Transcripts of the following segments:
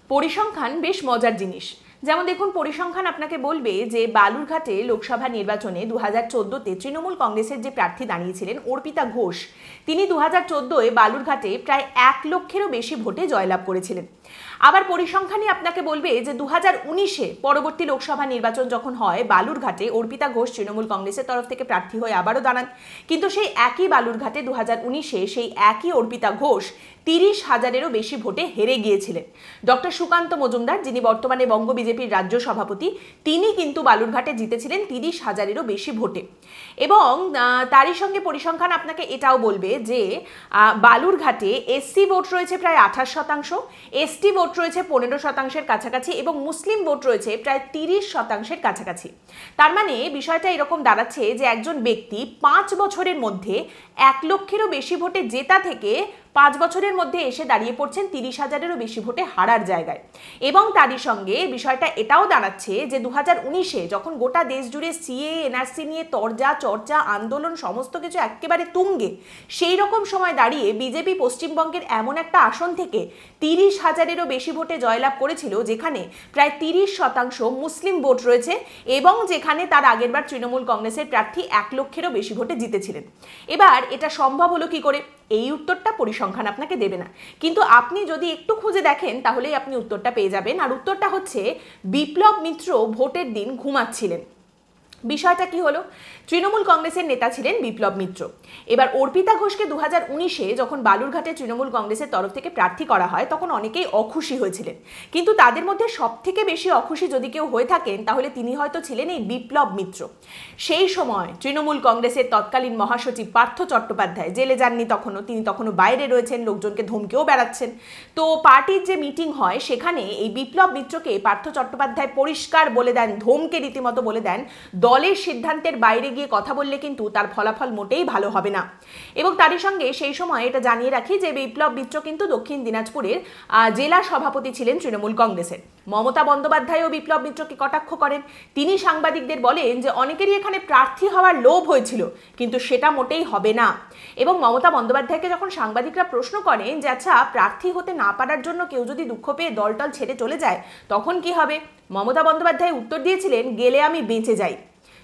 পরিসংখ্যান বেশ মজার জিনিস। যেমন দেখুন, পরিসংখ্যান আপনাকে বলবে যে বালুরঘাটে লোকসভা নির্বাচনে 2014-তে তৃণমূল কংগ্রেসের যে প্রার্থী দাঁড়িয়েছিলেন অর্পিতা ঘোষ, তিনি 2014-এ বালুরঘাটে প্রায় 1 লক্ষেরও বেশি ভোটে জয়লাভ করেছিলেন। আবার পরিসংখ্যানই আপনাকে বলবে যে 2019-এ পরবর্তী লোকসভা নির্বাচন যখন হয়, বালুরঘাটে অর্পিতা ঘোষ তৃণমূল কংগ্রেসের তরফ থেকে প্রার্থী হয়ে আবারও দাঁড়ান। কিন্তু সেই একই বালুরঘাটে 2019-এ সেই একই অর্পিতা ঘোষ 30,000-এরও বেশি ভোটে হেরে গিয়েছিলেন। ডক্টর সুকান্ত মজুমদার, যিনি বর্তমানে বঙ্গ বিজেপির রাজ্য সভাপতি, তিনি কিন্তু বালুরঘাটে জিতেছিলেন 30,000-এরও বেশি ভোটে। এবং তারই সঙ্গে পরিসংখ্যান আপনাকে এটাও বলবে যে বালুরঘাটে এসসি ভোট রয়েছে প্রায় 28%, এসটি ভোট রয়েছে 15%-এর কাছাকাছি এবং মুসলিম ভোট রয়েছে প্রায় 30%-এর কাছাকাছি। তার মানে বিষয়টা এরকম দাঁড়াচ্ছে যে একজন ব্যক্তি 5 বছরের মধ্যে 1 লক্ষেরও বেশি ভোটে জেতা থেকে 5 বছরের মধ্যে এসে দাঁড়িয়ে পড়ছেন 30,000-এরও বেশি ভোটে হারার জায়গায়। এবং তারই সঙ্গে বিষয়টা এটাও দাঁড়াচ্ছে যে 2019-এ যখন গোটা দেশ জুড়ে সিএ এনআরসি নিয়ে তরজা চর্চা আন্দোলন সমস্ত কিছু একেবারে তুঙ্গে, সেই রকম সময় দাঁড়িয়ে বিজেপি পশ্চিমবঙ্গের এমন একটা আসন থেকে 30,000-এরও বেশি ভোটে জয়লাভ করেছিল যেখানে প্রায় 30% মুসলিম ভোট রয়েছে এবং যেখানে তার আগেরবার তৃণমূল কংগ্রেসের প্রার্থী 1 লক্ষেরও বেশি ভোটে জিতেছিলেন। এবার এটা সম্ভব হলো কি করে? এই উত্তরটা পরিসংখ্যান আপনাকে দেবে না, কিন্তু আপনি যদি একটু খুঁজে দেখেন তাহলেই আপনি উত্তরটা পেয়ে যাবেন। আর উত্তরটা হচ্ছে, বিপ্লব মিত্র ভোটের দিন ঘুমাচ্ছিলেন। বিষয়টা কি হলো? তৃণমূল কংগ্রেসের নেতা ছিলেন বিপ্লব মিত্র। এবার অর্পিতা ঘোষকে 2019-এ যখন বালুরঘাটে তৃণমূল কংগ্রেসের তরফ থেকে প্রার্থী করা হয় তখন অনেকেই অখুশি হয়েছিলেন, কিন্তু তাদের মধ্যে সবথেকে বেশি অখুশি যদি কেউ হয়ে থাকেন তাহলে তিনি হয়তো ছিলেন এই বিপ্লব মিত্র। সেই সময় তৃণমূল কংগ্রেসের তৎকালীন মহাসচিব পার্থ চট্টোপাধ্যায় জেলে যাননি তখনও, তিনি তখনও বাইরে রয়েছেন, লোকজনকে ধমকেও বেড়াচ্ছেন। তো পার্টির যে মিটিং হয় সেখানে এই বিপ্লব মিত্রকে পার্থ চট্টোপাধ্যায় পরিষ্কার বলে দেন, ধমকে রীতিমতো বলে দেন, দলের সিদ্ধান্তের বাইরে গিয়ে কথা বললে কিন্তু তার ফলাফল মোটেই ভালো হবে না। এবং তারই সঙ্গে সেই সময় এটা জানিয়ে রাখি যে বিপ্লব মিত্র কিন্তু দক্ষিণ দিনাজপুরের জেলা সভাপতি ছিলেন তৃণমূল কংগ্রেসের। মমতা বন্দ্যোপাধ্যায়ও বিপ্লব মিত্রকে কটাক্ষ করেন। তিনি সাংবাদিকদের বলেন যে অনেকেরই এখানে প্রার্থী হওয়ার লোভ হয়েছিল, কিন্তু সেটা মোটেই হবে না। এবং মমতা বন্দ্যোপাধ্যায়কে যখন সাংবাদিকরা প্রশ্ন করেন যে আচ্ছা, প্রার্থী হতে না পারার জন্য কেউ যদি দুঃখ পেয়ে দলটল ছেড়ে চলে যায় তখন কি হবে, মমতা বন্দ্যোপাধ্যায় উত্তর দিয়েছিলেন, গেলে আমি বেঁচে যাই।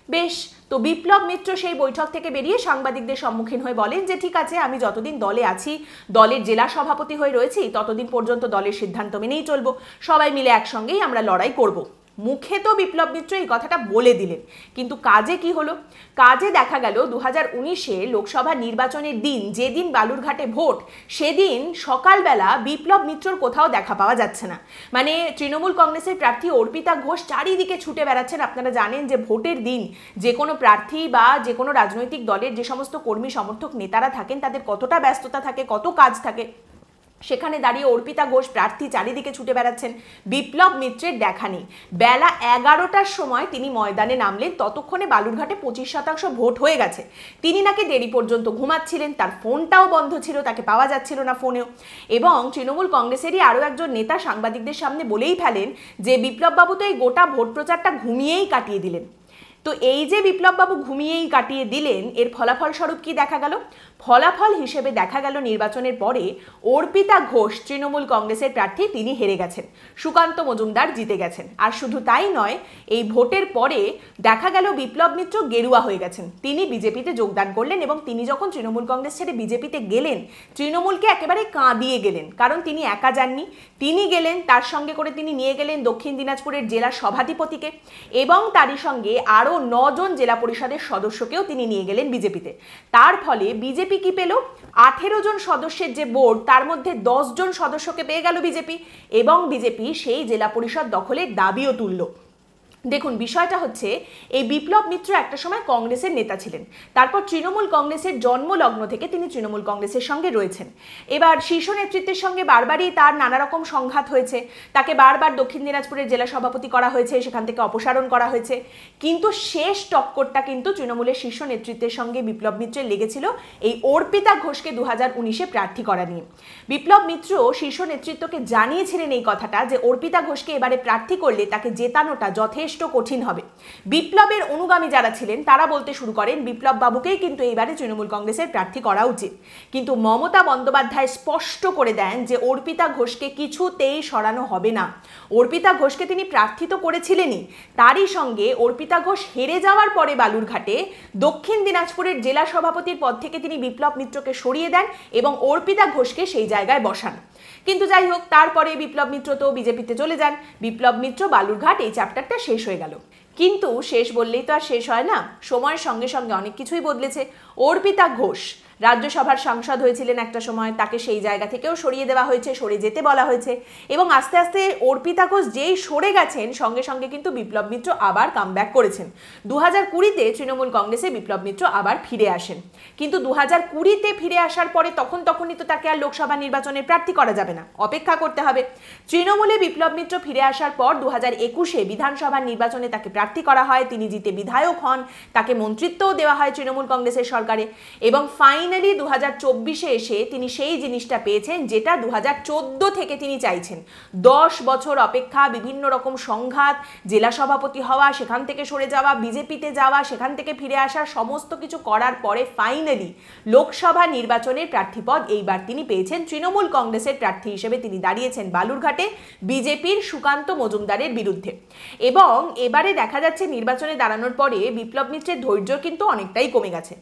বেশ, তো বিপ্লব মিত্র সেই বৈঠক থেকে বেরিয়ে সাংবাদিকদের সম্মুখীন হয়ে বলেন যে ঠিক আছে, আমি যতদিন দলে আছি, দলের জেলা সভাপতি হয়ে রয়েছি, ততদিন পর্যন্ত দলের সিদ্ধান্ত মেনেই চলবো, সবাই মিলে একসঙ্গেই আমরা লড়াই করব। মুখে তো বিপ্লব মিত্র এই কথাটা বলে দিলেন, কিন্তু কাজে কি হলো? কাজে দেখা গেল 2019-এ লোকসভা নির্বাচনের দিন, যেদিন বালুরঘাটে ভোট, সেদিন সকালবেলা বিপ্লব মিত্রর কোথাও দেখা পাওয়া যাচ্ছে না। মানে তৃণমূল কংগ্রেসের প্রার্থী অর্পিতা ঘোষ চারিদিকে ছুটে বেড়াচ্ছেন। আপনারা জানেন যে ভোটের দিন যে কোনো প্রার্থী বা যে কোনো রাজনৈতিক দলের যে সমস্ত কর্মী সমর্থক নেতারা থাকেন তাদের কতটা ব্যস্ততা থাকে, কত কাজ থাকে। সেখানে দাঁড়িয়ে অর্পিতা ঘোষ প্রার্থী চারিদিকে ছুটে বেড়াচ্ছেন, বিপ্লব মিত্রের দেখা নেই। বেলা 11টার সময় তিনি ময়দানে নামলেন, ততক্ষণে বালুরঘাটে 25% ভোট হয়ে গেছে। তিনি নাকি দেরি পর্যন্ত ঘুমাচ্ছিলেন, তার ফোনটাও বন্ধ ছিল, তাকে পাওয়া যাচ্ছিল না ফোনেও। এবং তৃণমূল কংগ্রেসেরই আরও একজন নেতা সাংবাদিকদের সামনে বলেই ফেলেন যে বিপ্লববাবু তো এই গোটা ভোট প্রচারটা ঘুমিয়েই কাটিয়ে দিলেন। তো এই যে বিপ্লববাবু ঘুমিয়েই কাটিয়ে দিলেন, এর ফলাফল স্বরূপ কি দেখা গেল? ফলাফল হিসেবে দেখা গেল নির্বাচনের পরে অর্পিতা ঘোষ তৃণমূল কংগ্রেসের প্রার্থী, তিনি হেরে গেছেন, সুকান্ত মজুমদার জিতে গেছেন। আর শুধু তাই নয়, এই ভোটের পরে দেখা গেল বিপ্লব মিত্র গেরুয়া হয়ে গেছেন, তিনি বিজেপিতে যোগদান করলেন। এবং তিনি যখন তৃণমূল কংগ্রেস ছেড়ে বিজেপিতে গেলেন, তৃণমূলকে একেবারে কাঁদিয়ে গেলেন, কারণ তিনি একা যাননি, তিনি গেলেন, তার সঙ্গে করে তিনি নিয়ে গেলেন দক্ষিণ দিনাজপুরের জেলা সভাধিপতিকে এবং তারই সঙ্গে আরও 9 জন জেলা পরিষদের সদস্যকেও তিনি নিয়ে গেলেন বিজেপিতে। তার ফলে বিজেপি কি পেল? 18 জন সদস্যের যে বোর্ড, তার মধ্যে 10 জন সদস্যকে পেয়ে গেল বিজেপি, এবং বিজেপি সেই জেলা পরিষদ দখলের দাবিও তুলল। দেখুন, বিষয়টা হচ্ছে এই বিপ্লব মিত্র একটা সময় কংগ্রেসের নেতা ছিলেন, তারপর তৃণমূল কংগ্রেসের জন্মলগ্ন থেকে তিনি তৃণমূল কংগ্রেসের সঙ্গে রয়েছেন। এবার শীর্ষ নেতৃত্বের সঙ্গে বারবারই তার নানা রকম সংঘাত হয়েছে, তাকে বারবার দক্ষিণ দিনাজপুরের জেলা সভাপতি করা হয়েছে, সেখান থেকে অপসারণ করা হয়েছে, কিন্তু শেষ টক্করটা কিন্তু তৃণমূলের শীর্ষ নেতৃত্বের সঙ্গে বিপ্লব মিত্রের লেগেছিল এই অর্পিতা ঘোষকে 2019-এ প্রার্থী করা নিয়ে। বিপ্লব মিত্র শীর্ষ নেতৃত্বকে জানিয়েছিলেন এই কথাটা যে অর্পিতা ঘোষকে এবারে প্রার্থী করলে তাকে জেতানোটা যথেষ্ট যথেষ্ট কঠিন হবে। বিপ্লবের অনুগামী যারা ছিলেন তারা বলতে শুরু করেন বিপ্লব বাবুকেই কিন্তু এইবারে তৃণমূল কংগ্রেসের প্রার্থী করা উচিত। কিন্তু মমতা বন্দ্যোপাধ্যায় স্পষ্ট করে দেন যে অর্পিতা ঘোষকে কিছুতেই সরানো হবে না। অর্পিতা ঘোষকে তিনি প্রার্থী তো করেছিলেনই, তারই সঙ্গে অর্পিতা ঘোষ হেরে যাওয়ার পরে বালুরঘাটে দক্ষিণ দিনাজপুরের জেলা সভাপতির পদ থেকে তিনি বিপ্লব মিত্রকে সরিয়ে দেন এবং অর্পিতা ঘোষকে সেই জায়গায় বসান। কিন্তু যাই হোক, তারপরে বিপ্লব মিত্র তো বিজেপিতে চলে যান। বিপ্লব মিত্র বালুরঘাট এই চ্যাপ্টারটা শেষ হয়ে গেল। কিন্তু শেষ বললেই তো আর শেষ হয় না, সময়ের সঙ্গে সঙ্গে অনেক কিছুই বদলেছে। অর্পিতা ঘোষ রাজ্যসভার সাংসদ হয়েছিলেন একটা সময়, তাকে সেই জায়গা থেকেও সরিয়ে দেওয়া হয়েছে, সরে যেতে বলা হয়েছে এবং আস্তে আস্তে অর্পিতা ঘোষ যেই সরে গেছেন সঙ্গে সঙ্গে কিন্তু বিপ্লব মিত্র আবার কামব্যাক করেছেন। 2020-তে তৃণমূল কংগ্রেসে বিপ্লব মিত্র আবার ফিরে আসেন। কিন্তু 2020-তে ফিরে আসার পরে তখনই তো তাকে আর লোকসভা নির্বাচনে প্রার্থী করা যাবে না, অপেক্ষা করতে হবে। তৃণমূলে বিপ্লব মিত্র ফিরে আসার পর 2021-এ বিধানসভা নির্বাচনে তাকে প্রার্থী করা হয়, তিনি জিতে বিধায়ক হন, তাকে মন্ত্রিত্বও দেওয়া হয় তৃণমূল কংগ্রেসের সরকারে এবং ফাইনালি 2024-এ এসে তিনি সেই জিনিসটা পেয়েছেন যেটা 2014 থেকে তিনি চাইছেন। 10 বছর অপেক্ষা, বিভিন্ন রকম সংঘাত, জেলা সভাপতি হওয়া, সেখান থেকে সরে যাওয়া, বিজেপিতে যাওয়া, সেখান থেকে ফিরে আসা, সমস্ত কিছু করার পরে ফাইনালি লোকসভা নির্বাচনের প্রার্থীপদ এইবার তিনি পেয়েছেন। তৃণমূল কংগ্রেসের প্রার্থী হিসেবে তিনি দাঁড়িয়েছেন বালুরঘাটে বিজেপির সুকান্ত মজুমদারের বিরুদ্ধে। এবং এবারে দেখা যাচ্ছে নির্বাচনে দাঁড়ানোর পরে বিপ্লব মিত্রের ধৈর্য কিন্তু অনেকটাই কমে গেছে।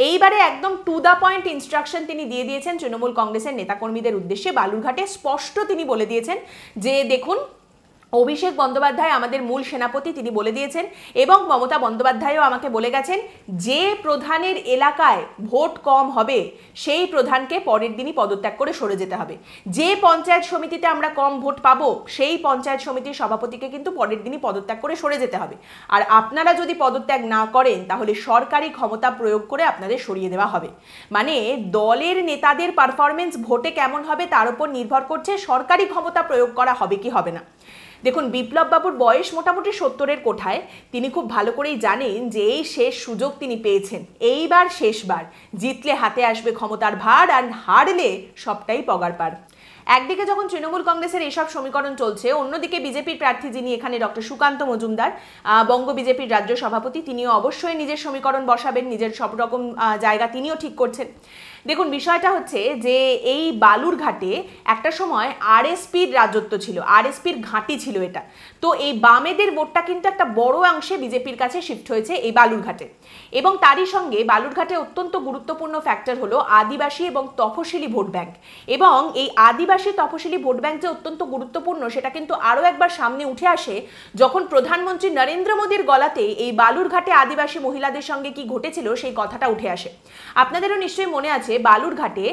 এইবারে একদম টু দ্য পয়েন্ট ইনস্ট্রাকশন তিনি দিয়ে দিয়েছেন তৃণমূল কংগ্রেসের নেতাকর্মীদের উদ্দেশ্যে। বালুরঘাটে স্পষ্ট তিনি বলে দিয়েছেন যে দেখুন, অভিষেক বন্দ্যোপাধ্যায় আমাদের মূল সেনাপতি, তিনি বলে দিয়েছেন এবং মমতা বন্দ্যোপাধ্যায়ও আমাকে বলে গেছেন যে প্রধানের এলাকায় ভোট কম হবে সেই প্রধানকে পরের দিনই পদত্যাগ করে সরে যেতে হবে। যে পঞ্চায়েত সমিতিতে আমরা কম ভোট পাবো সেই পঞ্চায়েত সমিতির সভাপতিকে কিন্তু পরের দিনই পদত্যাগ করে সরে যেতে হবে। আর আপনারা যদি পদত্যাগ না করেন তাহলে সরকারি ক্ষমতা প্রয়োগ করে আপনাদের সরিয়ে দেওয়া হবে। মানে দলের নেতাদের পারফরমেন্স ভোটে কেমন হবে তার উপর নির্ভর করছে সরকারি ক্ষমতা প্রয়োগ করা হবে কি হবে না। দেখুন, বিপ্লব বাবুর বয়স মোটামুটি 70-এর কোঠায়। তিনি খুব ভালো করেই জানেন যে এই শেষ সুযোগ তিনি পেয়েছেন, এইবার শেষবার। জিতলে হাতে আসবে ক্ষমতার ভার আর হারলে সবটাই পগার পার। একদিকে যখন তৃণমূল কংগ্রেসের এসব সমীকরণ চলছে, অন্যদিকে বিজেপির প্রার্থী যিনি এখানে ডক্টর সুকান্ত মজুমদার, বঙ্গ বিজেপির রাজ্য সভাপতি, তিনিও অবশ্যই নিজের সমীকরণ বসাবেন, নিজের সব রকম জায়গা তিনিও ঠিক করছেন। দেখুন, বিষয়টা হচ্ছে যে এই বালুরঘাটে একটা সময় আরএসপির রাজত্ব ছিল, আরএসপির ঘাঁটি ছিল এটা। তো এই বামেদের ভোটটা কিন্তু একটা বড় অংশে বিজেপির কাছে শিফট হয়েছে এই বালুরঘাটে। এবং তারই সঙ্গে বালুরঘাটে অত্যন্ত গুরুত্বপূর্ণ ফ্যাক্টর হলো আদিবাসী এবং তফসিলি ভোট ব্যাংক। এবং এই আদিবাসী তফসিলি ভোট ব্যাংক যে অত্যন্ত গুরুত্বপূর্ণ সেটা কিন্তু আরও একবার সামনে উঠে আসে যখন প্রধানমন্ত্রী নরেন্দ্র মোদীর গলাতে এই বালুরঘাটে আদিবাসী মহিলাদের সঙ্গে কি ঘটেছিল সেই কথাটা উঠে আসে। আপনাদেরও নিশ্চয়ই মনে আছে বালুরঘাটে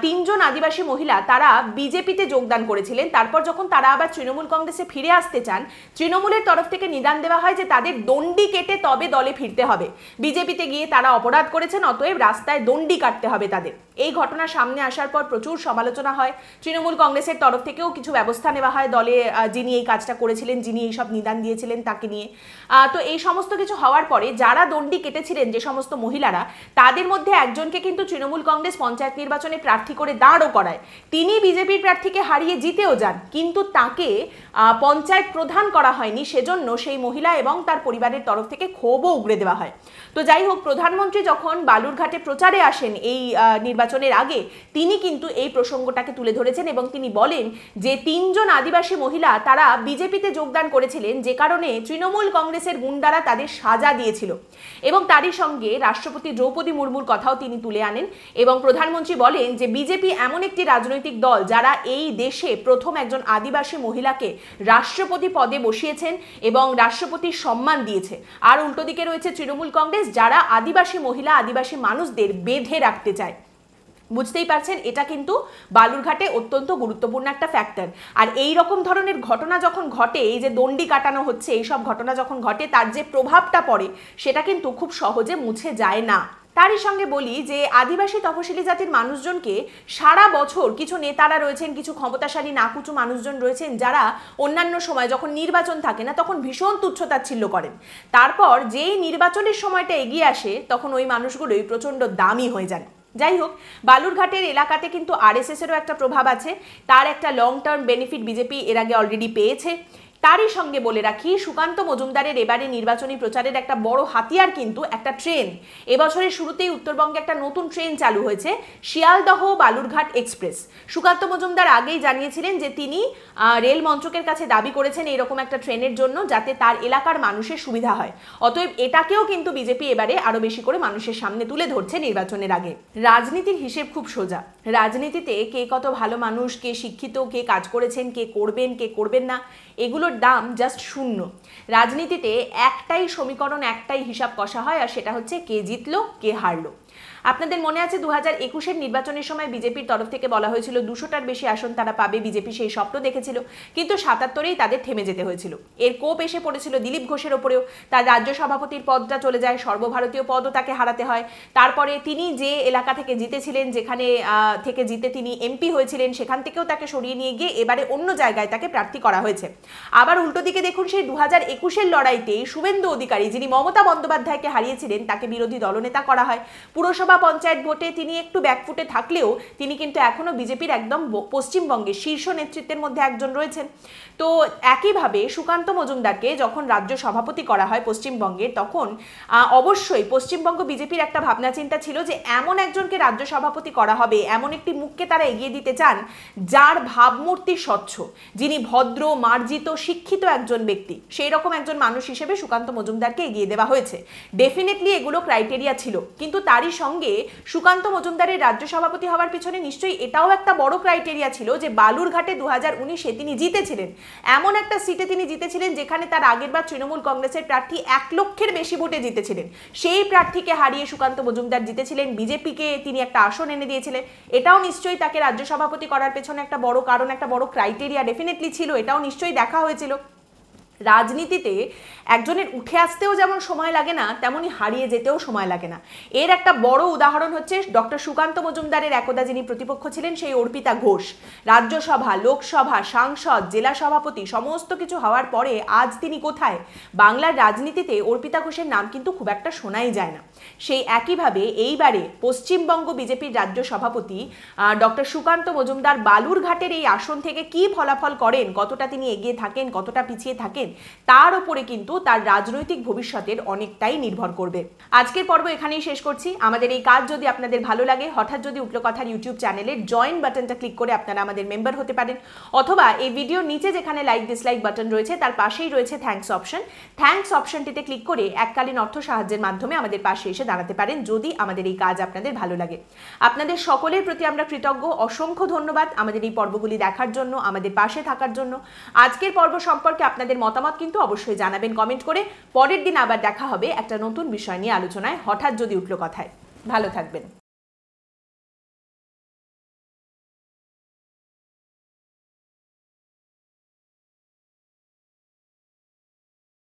3 জন আদিবাসী মহিলা তারা বিজেপিতে যোগদান করেছিলেন। তারপর যখন তারা আবার তৃণমূল কংগ্রেসে ফিরে আসতে চান, তৃণমূলের তরফ থেকে নিদান দেওয়া হয় যে তাদের দণ্ডি কেটে তবে দলে ফিরতে হবে। বিজেপিতে গিয়ে তারা অপরাধ করেছেন, অতএব রাস্তায় দণ্ডি কাটতে হবে তাদের। এই ঘটনা সামনে আসার পর প্রচুর সমালোচনা হয়, তৃণমূল কংগ্রেসের তরফ থেকেও কিছু ব্যবস্থা নেওয়া হয় দলে যিনি এই কাজটা করেছিলেন, যিনি এইসব নিদান দিয়েছিলেন তাকে নিয়ে। তো এই সমস্ত কিছু হওয়ার পরে যারা দণ্ডি কেটেছিলেন যে সমস্ত মহিলারা, তাদের মধ্যে একজনকে কিন্তু তৃণমূল কংগ্রেস পঞ্চায়েত নির্বাচনে প্রার্থী করে দাঁড়ও করায়। তিনি বিজেপির প্রার্থীকে হারিয়ে জিতেও যান, কিন্তু তাকে পঞ্চায়েত প্রধান করা হয়নি। সেজন্য সেই মহিলা এবং তার পরিবারের তরফ থেকে ক্ষোভও উগড়ে দেওয়া হয়। তো যাই হোক, প্রধানমন্ত্রী যখন বালুরঘাটে প্রচারে আসেন এই নির্বাচনের আগে, তিনি কিন্তু এই প্রসঙ্গটাকে তুলে ধরেছেন এবং তিনি বলেন যে 3 জন আদিবাসী মহিলা তারা বিজেপিতে যোগদান করেছিলেন যে কারণে তৃণমূল কংগ্রেসের গুন্ডারা তাদের সাজা দিয়েছিল। এবং তারই সঙ্গে রাষ্ট্রপতি দ্রৌপদী মুর্মুর কথাও তিনি তুলে আনেন এবং প্রধানমন্ত্রী বলেন যে বিজেপি এমন একটি রাজনৈতিক দল যারা এই দেশে প্রথম একজন আদিবাসী মহিলাকে রাষ্ট্রপতি পদে বসিয়েছেন এবং রাষ্ট্রপতির সম্মান দিয়েছে। আর উল্টো দিকে রয়েছে তৃণমূল কংগ্রেস যারা আদিবাসী মহিলা, আদিবাসী মানুষদের বেঁধে রাখতে চায়। বুঝতেই পারছেন, এটা কিন্তু বালুরঘাটে অত্যন্ত গুরুত্বপূর্ণ একটা ফ্যাক্টর। আর এই রকম ধরনের ঘটনা যখন ঘটে, এই যে দণ্ডি কাটানো হচ্ছে, এইসব ঘটনা যখন ঘটে, তার যে প্রভাবটা পড়ে সেটা কিন্তু খুব সহজে মুছে যায় না। তারই সঙ্গে বলি যে আদিবাসী তফসিলি জাতির মানুষজনকে সারা বছর কিছু নেতারা রয়েছেন, কিছু ক্ষমতাশালী নাকুচু মানুষজন রয়েছেন যারা অন্যান্য সময় যখন নির্বাচন থাকে না তখন ভীষণ তুচ্ছতাচ্ছিল্য করেন। তারপর যেই নির্বাচনের সময়টা এগিয়ে আসে তখন ওই মানুষগুলোই প্রচণ্ড দামি হয়ে যান। যাই হোক, বালুরঘাটের এলাকাতে কিন্তু আরএসএসেরও একটা প্রভাব আছে, তার একটা লং টার্ম বেনিফিট বিজেপি এর আগে অলরেডি পেয়েছে। তারই সঙ্গে বলে রাখি, সুকান্ত মজুমদারের এবারে নির্বাচনী প্রচারের একটা বড় হাতিয়ার কিন্তু একটা ট্রেন। এবছরের শুরুতেই উত্তরবঙ্গে একটা নতুন ট্রেন চালু হয়েছে, শিয়ালদহ বালুরঘাট এক্সপ্রেস। সুকান্ত মজুমদার আগেই জানিয়েছিলেন যে তিনি রেল মন্ত্রকের কাছে দাবি করেছেন এইরকম একটা ট্রেনের জন্য, যাতে তার এলাকার মানুষের সুবিধা হয়। অতএব এটাকেও কিন্তু বিজেপি এবারে আরো বেশি করে মানুষের সামনে তুলে ধরছে নির্বাচনের আগে। রাজনীতির হিসেব খুব সোজা। রাজনীতিতে কে কত ভালো মানুষ, কে শিক্ষিত, কে কাজ করেছেন, কে করবেন, কে করবেন না, এগুলোর দাম জাস্ট শূন্য। রাজনীতিতে একটাই সমীকরণ, একটাই হিসাব কষা হয়, আর সেটা হচ্ছে কে জিতলো, কে হারলো। আপনাদের মনে আছে 2021-এর নির্বাচনের সময় বিজেপির তরফ থেকে বলা হয়েছিল 200টার বেশি আসন তারা পাবে। বিজেপি সেই স্বপ্ন দেখেছিল, কিন্তু 77-এই তাদের থেমে যেতে হয়েছিল। এর কোপ এসে পড়েছিল দিলীপ ঘোষের ওপরেও। তার রাজ্য সভাপতির পদটা চলে যায়, সর্বভারতীয় পদও তাকে হারাতে হয়। তারপরে তিনি যে এলাকা থেকে জিতেছিলেন, যেখানে থেকে জিতে তিনি এমপি হয়েছিলেন, সেখান থেকেও তাকে সরিয়ে নিয়ে গিয়ে এবারে অন্য জায়গায় তাকে প্রার্থী করা হয়েছে। আবার উল্টো দিকে দেখুন, সেই 2021-এর লড়াইতেই শুভেন্দু অধিকারী, যিনি মমতা বন্দ্যোপাধ্যায়কে হারিয়েছিলেন, তাকে বিরোধী দলনেতা করা হয়। পুরসভা পঞ্চায়েত ভোটে তিনি একটু ব্যাকফুটে থাকলেও তিনি কিন্তু এখনো বিজেপির একদম পশ্চিমবঙ্গের শীর্ষ নেতৃত্বের মধ্যে একজন রয়েছেন। তো একইভাবে সুকান্ত মজুমদারকে যখন রাজ্য সভাপতি করা হয় পশ্চিমবঙ্গের, তখন অবশ্যই পশ্চিমবঙ্গ বিজেপির একটা ভাবনা চিন্তা ছিল যে এমন একজনকে রাজ্য সভাপতি করা হবে, এমন একটি মুখকে তারা এগিয়ে দিতে চান যার ভাবমূর্তি স্বচ্ছ, যিনি ভদ্র, মার্জিত, শিক্ষিত একজন ব্যক্তি। সেই রকম একজন মানুষ হিসেবে সুকান্ত মজুমদারকে এগিয়ে দেওয়া হয়েছে। ডেফিনেটলি এগুলো ক্রাইটেরিয়া ছিল, কিন্তু তারই সঙ্গে সুকান্ত মজুমদারের রাজ্য সভাপতি হওয়ার পিছনে নিশ্চয়ই এটাও একটা বড় ক্রাইটেরিয়া ছিল যে বালুরঘাটে 2019-এ তিনি জিতেছিলেন। এমন একটা সিটে তিনি জিতেছিলেন যেখানে তার আগের বার তৃণমূল কংগ্রেসের প্রার্থী 1 লক্ষের বেশি ভোটে জিতেছিলেন। সেই প্রার্থীকে হারিয়ে সুকান্ত মজুমদার জিতেছিলেন, বিজেপিকে তিনি একটা আসন এনে দিয়েছিলেন। এটাও নিশ্চয়ই তাকে রাজ্য সভাপতি করার পেছনে একটা বড় কারণ, একটা বড় ক্রাইটেরিয়া ডেফিনেটলি ছিল। এটাও নিশ্চয়ই দেখা হয়েছিল। রাজনীতিতে একজনের উঠে আসতেও যেমন সময় লাগে না, তেমনি হারিয়ে যেতেও সময় লাগে না। এর একটা বড় উদাহরণ হচ্ছে ডক্টর সুকান্ত মজুমদারের একদা যিনি প্রতিপক্ষ ছিলেন, সেই অর্পিতা ঘোষ। রাজ্যসভা, লোকসভা, সাংসদ, জেলা সভাপতি সমস্ত কিছু হওয়ার পরে আজ তিনি কোথায়? বাংলার রাজনীতিতে অর্পিতা ঘোষের নাম কিন্তু খুব একটা শোনাই যায় না। সেই একইভাবে এইবারে পশ্চিমবঙ্গ বিজেপির রাজ্য সভাপতি ডক্টর সুকান্ত মজুমদার বালুরঘাটের এই আসন থেকে কি ফলাফল করেন, কতটা তিনি এগিয়ে থাকেন, কতটা পিছিয়ে থাকেন, তার উপরে কিন্তু তার রাজনৈতিক ভবিষ্যতের অনেকটাই নির্ভর করবে। আজকের পর্ব এখানেই শেষ করছি। আমাদের এই কাজ যদি আপনাদের ভালো লাগে, হঠাৎ যদি উঠলো কথার ইউটিউব চ্যানেলের জয়েন বাটনটা ক্লিক করে আপনারা আমাদের মেম্বার হতে পারেন, অথবা এই ভিডিওর নিচে যেখানে লাইক ডিসলাইক বাটন রয়েছে তার পাশেই রয়েছে থ্যাঙ্কস অপশন। থ্যাঙ্কস অপশনটিতে ক্লিক করে এককালীন অর্থ সাহায্যের মাধ্যমে আমাদের পাশে এসে দাঁড়াতে পারেন, যদি আমাদের এই কাজ আপনাদের ভালো লাগে। আপনাদের সকলের প্রতি আমরা কৃতজ্ঞ। অসংখ্য ধন্যবাদ আমাদের এই পর্বগুলি দেখার জন্য, আমাদের পাশে থাকার জন্য। আজকের পর্ব সম্পর্কে আপনাদের মতামত কিন্তু অবশ্যই জানাবেন কমেন্ট করে। পরের দিন আবার দেখা হবে একটা নতুন বিষয় নিয়ে আলোচনায়, হঠাৎ যদি উঠলো কথায়। ভালো থাকবেন।